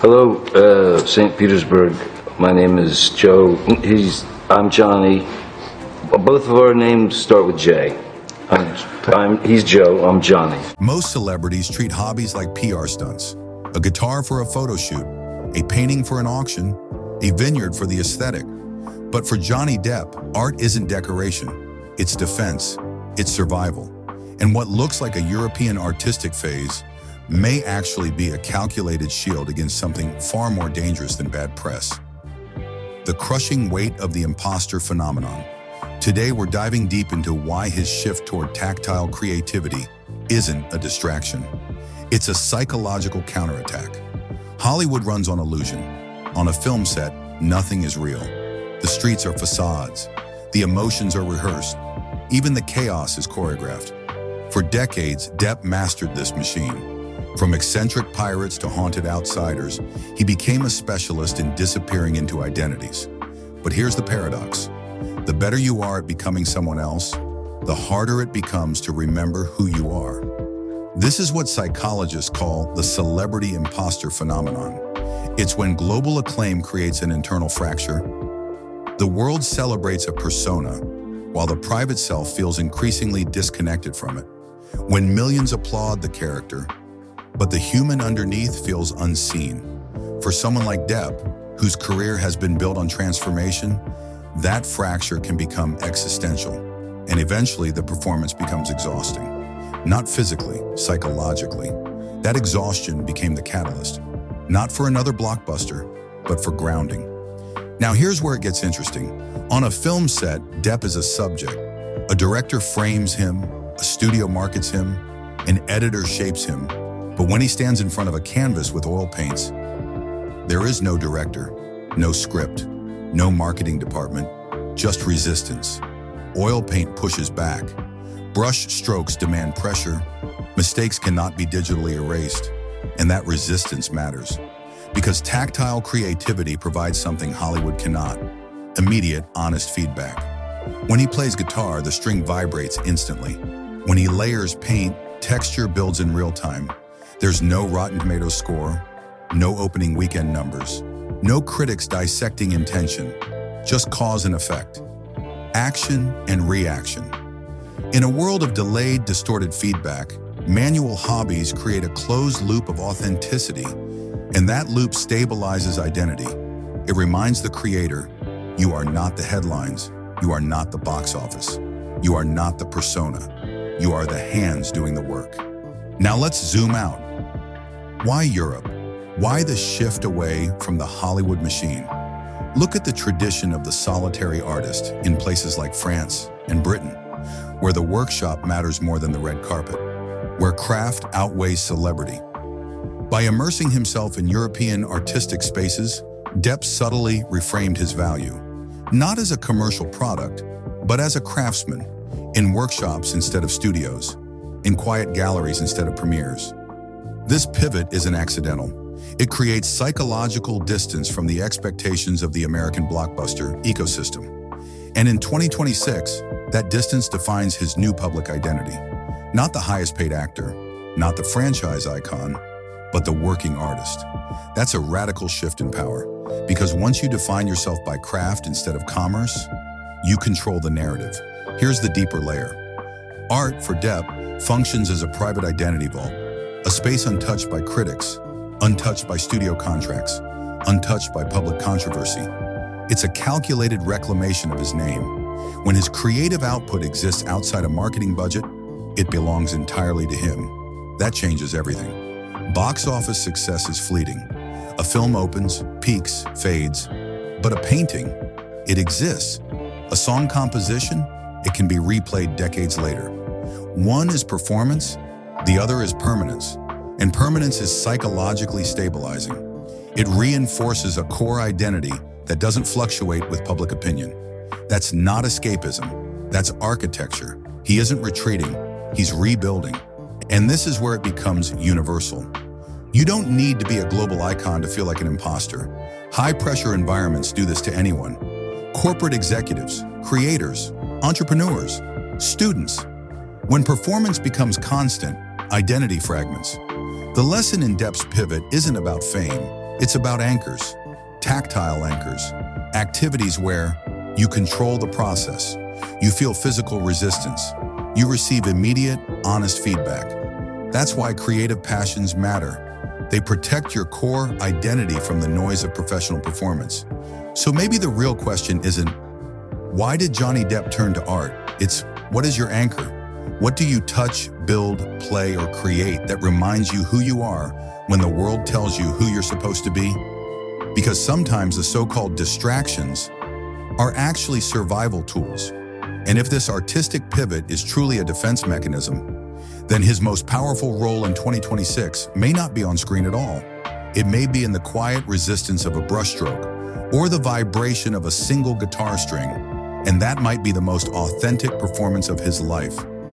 Hello, St. Petersburg. My name is Joe. I'm Johnny. Both of our names start with J. He's Joe, I'm Johnny. Most celebrities treat hobbies like PR stunts. A guitar for a photo shoot, a painting for an auction, a vineyard for the aesthetic. But for Johnny Depp, art isn't decoration. It's defense. It's survival. And what looks like a European artistic phase may actually be a calculated shield against something far more dangerous than bad press. The crushing weight of the imposter phenomenon. Today, we're diving deep into why his shift toward tactile creativity isn't a distraction. It's a psychological counterattack. Hollywood runs on illusion. On a film set, nothing is real. The streets are facades. The emotions are rehearsed. Even the chaos is choreographed. For decades, Depp mastered this machine. From eccentric pirates to haunted outsiders, he became a specialist in disappearing into identities. But here's the paradox. The better you are at becoming someone else, the harder it becomes to remember who you are. This is what psychologists call the celebrity imposter phenomenon. It's when global acclaim creates an internal fracture. The world celebrates a persona, while the private self feels increasingly disconnected from it. When millions applaud the character, but the human underneath feels unseen. For someone like Depp, whose career has been built on transformation, that fracture can become existential, and eventually the performance becomes exhausting. Not physically, psychologically. That exhaustion became the catalyst, not for another blockbuster, but for grounding. Now here's where it gets interesting. On a film set, Depp is a subject. A director frames him, a studio markets him, an editor shapes him. But when he stands in front of a canvas with oil paints, there is no director, no script, no marketing department, just resistance. Oil paint pushes back. Brush strokes demand pressure. Mistakes cannot be digitally erased. And that resistance matters. Because tactile creativity provides something Hollywood cannot: immediate, honest feedback. When he plays guitar, the string vibrates instantly. When he layers paint, texture builds in real time. There's no Rotten Tomatoes score, no opening weekend numbers, no critics dissecting intention, just cause and effect, action and reaction. In a world of delayed, distorted feedback, manual hobbies create a closed loop of authenticity, and that loop stabilizes identity. It reminds the creator, you are not the headlines, you are not the box office, you are not the persona, you are the hands doing the work. Now let's zoom out. Why Europe? Why the shift away from the Hollywood machine? Look at the tradition of the solitary artist in places like France and Britain, where the workshop matters more than the red carpet, where craft outweighs celebrity. By immersing himself in European artistic spaces, Depp subtly reframed his value, not as a commercial product, but as a craftsman, in workshops instead of studios, in quiet galleries instead of premieres. This pivot isn't accidental. It creates psychological distance from the expectations of the American blockbuster ecosystem. And in 2026, that distance defines his new public identity. Not the highest paid actor, not the franchise icon, but the working artist. That's a radical shift in power, because once you define yourself by craft instead of commerce, you control the narrative. Here's the deeper layer. Art, for Depp, functions as a private identity vault, a space untouched by critics, untouched by studio contracts, untouched by public controversy. It's a calculated reclamation of his name. When his creative output exists outside a marketing budget, it belongs entirely to him. That changes everything. Box office success is fleeting. A film opens, peaks, fades. But a painting, it exists. A song composition, it can be replayed decades later. One is performance, the other is permanence. And permanence is psychologically stabilizing. It reinforces a core identity that doesn't fluctuate with public opinion. That's not escapism, that's architecture. He isn't retreating, he's rebuilding. And this is where it becomes universal. You don't need to be a global icon to feel like an imposter. High-pressure environments do this to anyone. Corporate executives, creators, entrepreneurs, students. When performance becomes constant, identity fragments. The lesson in Depp's pivot isn't about fame, It's about anchors, tactile anchors, activities where you control the process, you feel physical resistance, you receive immediate, honest feedback. That's why creative passions matter. They protect your core identity from the noise of professional performance. So maybe the real question isn't, why did Johnny Depp turn to art? It's, what is your anchor? What do you touch, build, play, or create that reminds you who you are when the world tells you who you're supposed to be? Because sometimes the so-called distractions are actually survival tools. And if this artistic pivot is truly a defense mechanism, then his most powerful role in 2026 may not be on screen at all. It may be in the quiet resistance of a brushstroke or the vibration of a single guitar string, and that might be the most authentic performance of his life.